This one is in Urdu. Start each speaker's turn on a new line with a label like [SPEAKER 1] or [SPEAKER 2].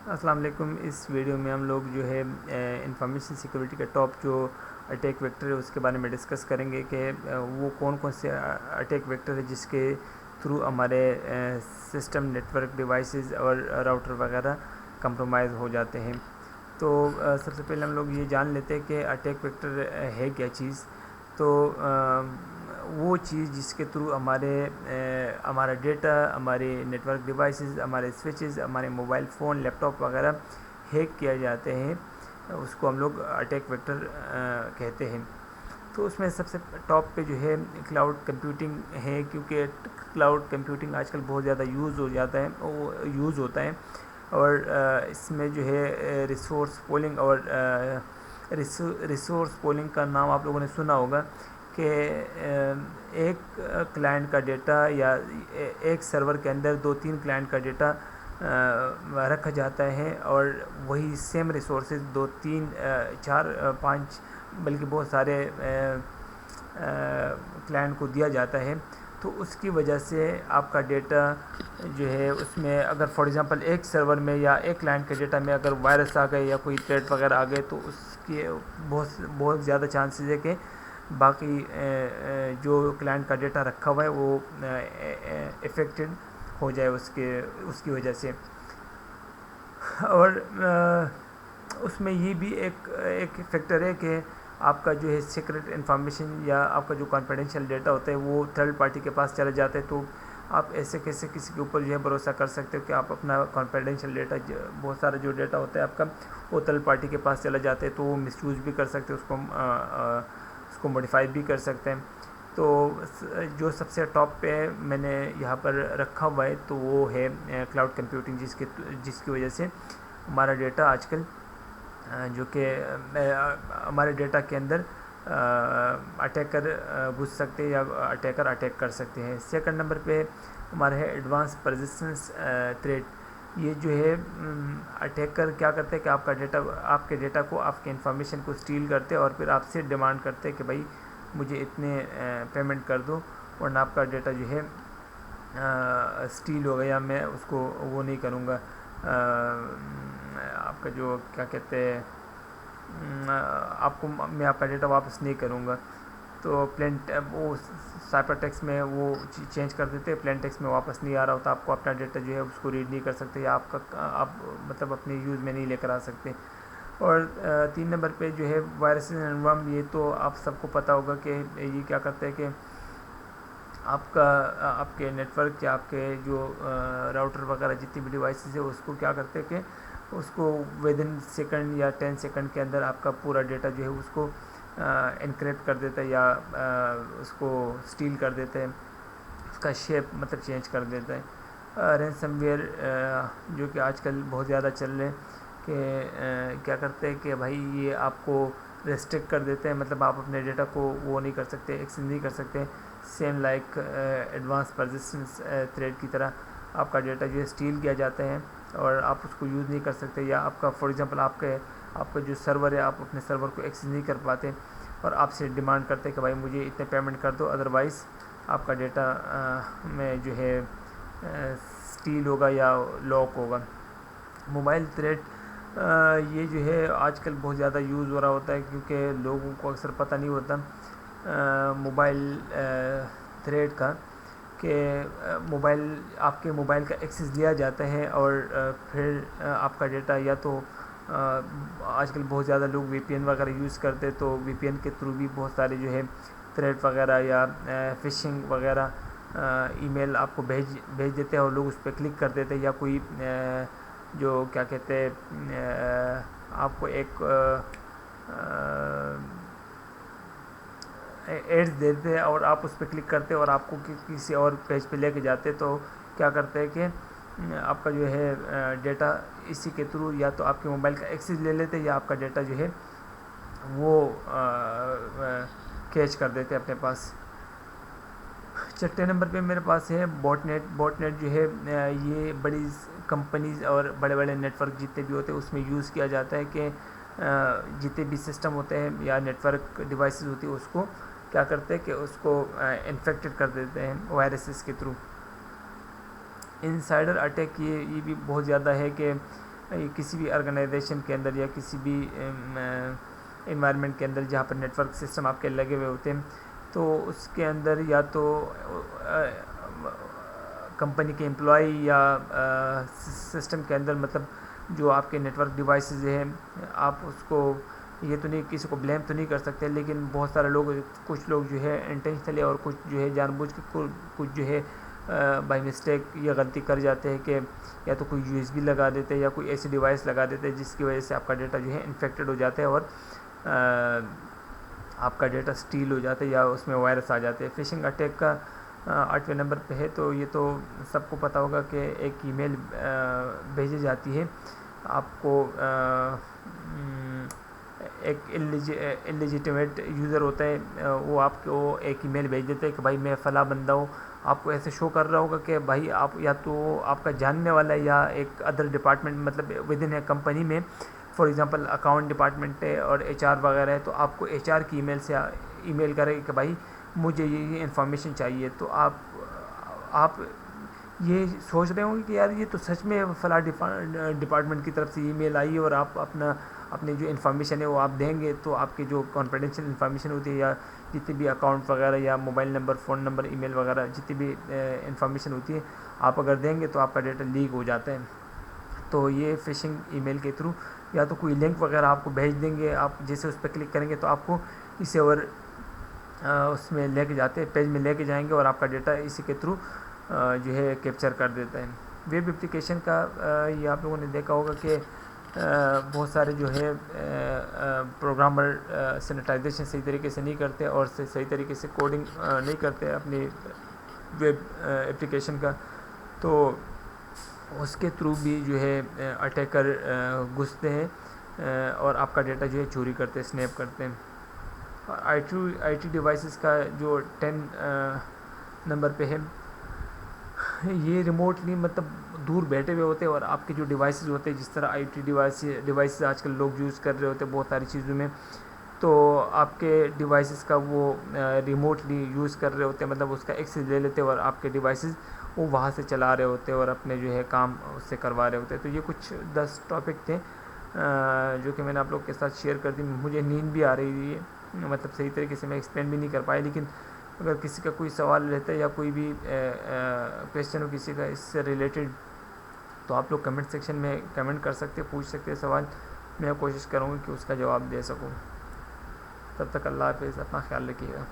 [SPEAKER 1] السلام علیکم۔ اس ویڈیو میں ہم لوگ جو ہے انفارمیشن سیکورٹی کا ٹاپ جو اٹیک ویکٹر ہے اس کے بارے میں ڈسکس کریں گے کہ وہ کون کون سے اٹیک ویکٹر ہے جس کے تھرو ہمارے سسٹم نیٹورک ڈیوائسز اور راؤٹر وغیرہ کمپرومائز ہو جاتے ہیں۔ تو سب سے پہلے ہم لوگ یہ جان لیتے ہیں کہ اٹیک ویکٹر ہے کیا چیز۔ تو وہ چیز جس کے تھرو ہمارا ڈیٹا، ہمارے نیٹورک ڈیوائسز، ہمارے سوئچز، ہمارے موبائل فون، لیپ ٹاپ وغیرہ ہیک کیا جاتے ہیں، اس کو ہم لوگ اٹیک ویکٹر کہتے ہیں۔ تو اس میں سب سے ٹاپ پہ جو ہے کلاؤڈ کمپیوٹنگ ہے، کیونکہ کلاؤڈ کمپیوٹنگ آج کل بہت زیادہ یوز ہوتا ہے اور اس میں جو ہے ریسورس پولنگ کا نام آپ لوگوں نے سنا ہوگا کہ ایک کلائنٹ کا ڈیٹا یا ایک سرور کے اندر 2-3 کلائنٹ کا ڈیٹا رکھا جاتا ہے اور وہی سیم ریسورسز 2-3-4-5 بلکہ بہت سارے کلائنٹ کو دیا جاتا ہے۔ تو اس کی وجہ سے آپ کا ڈیٹا جو ہے اس میں اگر فار ایگزامپل ایک سرور میں یا ایک کلائنٹ کے ڈیٹا میں اگر وائرس آ گئے یا کوئی تھریٹ وغیرہ آ گئے تو اس کے بہت زیادہ چانسز ہے کہ باقی جو کلائنٹ کا ڈیٹا رکھا ہوا ہے وہ افیکٹڈ ہو جائے اس کی وجہ سے۔ اور اس میں یہ بھی ایک فیکٹر ہے کہ آپ کا جو ہے سیکرٹ انفارمیشن یا آپ کا جو کانفیڈینشیل ڈیٹا ہوتا ہے وہ تھرڈ پارٹی کے پاس چلا جاتا ہے، تو آپ ایسے کیسے کسی کے اوپر جو ہے بھروسہ کر سکتے ہو کہ آپ اپنا کانفیڈینشیل ڈیٹا، بہت سارا جو ڈیٹا ہوتا ہے آپ کا وہ تھرڈ پارٹی کے پاس چلا جاتا ہے تو وہ مس یوز بھی کر سکتے ہیں، اس کو موڈیفائی بھی کر سکتے ہیں۔ تو جو سب سے ٹاپ پہ میں نے یہاں پر رکھا ہوا ہے تو وہ ہے کلاؤڈ کمپیوٹنگ، جس کی وجہ سے ہمارا ڈیٹا آج کل جو کہ ہمارے ڈیٹا کے اندر اٹیکر گھس سکتے ہیں یا اٹیکر اٹیک کر سکتے ہیں۔ سیکنڈ نمبر پہ ہمارا ہے ایڈوانس پرزسٹنس تھریٹ۔ یہ جو ہے اٹیکر کیا کرتے ہیں کہ آپ کے ڈیٹا کو، آپ کے انفارمیشن کو اسٹیل کرتے اور پھر آپ سے ڈیمانڈ کرتے کہ بھائی مجھے اتنے پیمنٹ کر دو ورنہ آپ کا ڈیٹا جو ہے اسٹیل ہو گیا، میں اس کو وہ نہیں کروں گا، آپ کا جو کیا کہتے ہیں میں آپ کا ڈیٹا واپس نہیں کروں گا۔ تو وہ سائپر ٹیکس میں وہ چینج کر دیتے، پلین ٹیکس میں واپس نہیں آ رہا ہوتا، آپ کو اپنا ڈیٹا جو ہے اس کو ریڈ نہیں کر سکتے یا آپ مطلب اپنے یوز میں نہیں لے کر آ سکتے۔ اور 3 نمبر پہ جو ہے وائرسز اینڈ ورم، یہ تو آپ سب کو پتہ ہوگا کہ یہ کیا کرتے ہیں کہ آپ کے نیٹ ورک یا آپ کے جو راؤٹر وغیرہ جتنی بھی ڈیوائسز ہے اس کو کیا کرتے ہیں کہ اس کو ودن سیکنڈ یا 10 سیکنڈ کے اندر آپ کا پورا ڈیٹا جو ہے اس کو انکرپٹ کر دیتا ہے یا اس کو اسٹیل کر دیتا ہے، اس کا شیپ مطلب چینج کر دیتا ہے۔ رینسم ویئر جو کہ آج کل بہت زیادہ چل رہے ہیں کہ کیا کرتے ہیں کہ بھائی یہ آپ کو ریسٹرکٹ کر دیتے ہیں، مطلب آپ اپنے ڈیٹا کو وہ نہیں کر سکتے، ایکسس نہیں کر سکتے، سیم لائک ایڈوانس پرزسٹنس تھریٹ کی طرح آپ کا ڈیٹا جو ہے اسٹیل کیا جاتا ہے اور آپ اس کو یوز نہیں کر سکتے، یا آپ کا فار ایگزامپل آپ کا جو سرور ہے آپ اپنے سرور کو ایکسس نہیں کر پاتے اور آپ سے ڈیمانڈ کرتے کہ بھائی مجھے اتنے پیمنٹ کر دو ادروائز آپ کا ڈیٹا میں جو ہے اسٹیل ہوگا یا لاک ہوگا۔ موبائل تھریٹ یہ جو ہے آج کل بہت زیادہ یوز ہو رہا ہوتا ہے کیونکہ لوگوں کو اکثر پتہ نہیں ہوتا موبائل تھریٹ کا، کہ آپ کے موبائل کا ایکسس لیا جاتا ہے اور پھر آپ کا ڈیٹا یا تو آج کل بہت زیادہ لوگ وی پی این وغیرہ یوز کرتے تو وی پی این کے تھرو بھی بہت سارے جو ہے تھریٹ وغیرہ یا فشنگ وغیرہ ای میل آپ کو بھیج دیتے ہیں اور لوگ اس پہ کلک کر دیتے ہیں، یا کوئی جو کیا کہتے ہیں آپ کو ایک ایڈز دیتے ہیں اور آپ اس پہ کلک کرتے اور آپ کو کسی اور پیج پہ لے کے جاتے، تو کیا کرتے ہیں کہ آپ کا جو ہے ڈیٹا اسی کے تھرو یا تو آپ کے موبائل کا ایکسس لے لیتے یا آپ کا ڈیٹا جو ہے وہ کیچ کر دیتے اپنے پاس۔ چھٹے نمبر پہ میرے پاس ہے باٹ نیٹ جو ہے یہ بڑی کمپنیز اور بڑے بڑے نیٹ ورک جتنے بھی ہوتے ہیں اس میں یوز کیا جاتا ہے کہ جتنے بھی سسٹم ہوتے ہیں یا نیٹ ورک ڈیوائسز ہوتی ہیں اس کو کیا کرتے ہیں کہ اس کو انفیکٹڈ کر دیتے ہیں وائرسز کے تھرو۔ انسائڈر اٹیک یہ بھی بہت زیادہ ہے کہ کسی بھی آرگنائزیشن کے اندر یا کسی بھی انوائرمنٹ کے اندر جہاں پر نیٹ ورک سسٹم آپ کے لگے ہوئے ہوتے ہیں، تو اس کے اندر یا تو کمپنی کے امپلائی یا سسٹم کے اندر مطلب جو آپ کے نیٹ ورک ڈیوائسز ہیں، آپ اس کو یہ تو نہیں کسی کو بلیم تو نہیں کر سکتے، لیکن بہت سارے لوگ کچھ لوگ جو ہے انٹینشنلی اور کچھ جو ہے جان بوجھ کے کچھ جو ہے بائی مسٹیک یہ غلطی کر جاتے ہیں کہ یا تو کوئی USB لگا دیتے ہیں یا کوئی ایسی ڈیوائس لگا دیتے ہیں جس کی وجہ سے آپ کا ڈیٹا جو ہے انفیکٹڈ ہو جاتا ہے اور آپ کا ڈیٹا سٹیل ہو جاتا ہے یا اس میں وائرس آ جاتے ہیں۔ فشنگ اٹیک کا 8ویں نمبر پہ ہے، تو یہ تو سب کو پتہ ہوگا کہ ایک ای میل بھیجی جاتی ہے آپ کو، ایک اللیجیٹمیٹ یوزر ہوتا ہے، وہ آپ کو ایک ای میل بھیج دیتا ہے کہ بھائی میں فلاں بندہ ہوں، آپ کو ایسے شو کر رہا ہوگا کہ بھائی آپ یا تو آپ کا جاننے والا ہے یا ایک ادر ڈپارٹمنٹ مطلب ود ان اے کمپنی میں، فار ایگزامپل اکاؤنٹ ڈپارٹمنٹ ہے اور HR وغیرہ ہے، تو آپ کو HR کی ای میل سے ای میل کرے گا کہ بھائی مجھے یہ انفارمیشن چاہیے، تو آپ یہ سوچ رہے ہوں گے کہ یار یہ تو سچ میں فلاں ڈپارٹمنٹ کی طرف سے ای میل آئی ہے اور آپ اپنی جو انفارمیشن ہے وہ آپ دیں گے، تو آپ کی جو کانفیڈینشیل انفارمیشن ہوتی ہے یا جتنی بھی اکاؤنٹ وغیرہ یا موبائل نمبر، فون نمبر، ای میل وغیرہ جتنی بھی انفارمیشن ہوتی ہے آپ اگر دیں گے تو آپ کا ڈیٹا لیک ہو جاتا ہے۔ تو یہ فشنگ ای میل کے تھرو یا تو کوئی لنک وغیرہ آپ کو بھیج دیں گے، آپ جیسے اس پہ کلک کریں گے تو آپ کو اسے اور اس میں لے کے جاتے پیج میں لے کے جائیں گے اور آپ کا ڈیٹا اسی کے تھرو جو ہے کیپچر کر دیتا ہے۔ ویب اپلیکیشن کا یہ آپ لوگوں نے دیکھا ہوگا کہ بہت سارے جو ہے پروگرامر سینیٹائزیشن صحیح طریقے سے نہیں کرتے اور صحیح طریقے سے کوڈنگ نہیں کرتے اپنی ویب اپلیکیشن کا، تو اس کے تھرو بھی جو ہے اٹیکر گھستے ہیں اور آپ کا ڈیٹا جو ہے چوری کرتے ہیں، اسنیپ کرتے ہیں۔ آئی ٹی ڈیوائسز کا جو 10 نمبر پہ ہے، یہ ریموٹلی مطلب دور بیٹھے ہوئے ہوتے ہیں اور آپ کے جو ڈیوائسز ہوتے ہیں، جس طرح آئی ٹی ڈیوائسز آج کل لوگ یوز کر رہے ہوتے ہیں بہت ساری چیزوں میں، تو آپ کے ڈیوائسز کا وہ ریموٹلی یوز کر رہے ہوتے ہیں، مطلب اس کا ایکسس لے لیتے ہیں اور آپ کے ڈیوائسز وہ وہاں سے چلا رہے ہوتے ہیں اور اپنے جو ہے کام اس سے کروا رہے ہوتے ہیں۔ تو یہ کچھ 10 ٹاپک تھے جو کہ میں نے آپ لوگ کے ساتھ شیئر کر دی۔ مجھے نیند بھی آ رہی ہے، مطلب صحیح طریقے سے میں ایکسپلین بھی نہیں کر پایا، لیکن اگر کسی کا کوئی سوال رہتا ہے یا کوئی بھی کویسچن ہو کسی کا اس سے ریلیٹڈ، تو آپ لوگ کمنٹ سیکشن میں کمنٹ کر سکتے، پوچھ سکتے سوال، میں کوشش کروں گا کہ اس کا جواب دے سکوں۔ تب تک اللہ حافظ، اپنا خیال رکھیے گا۔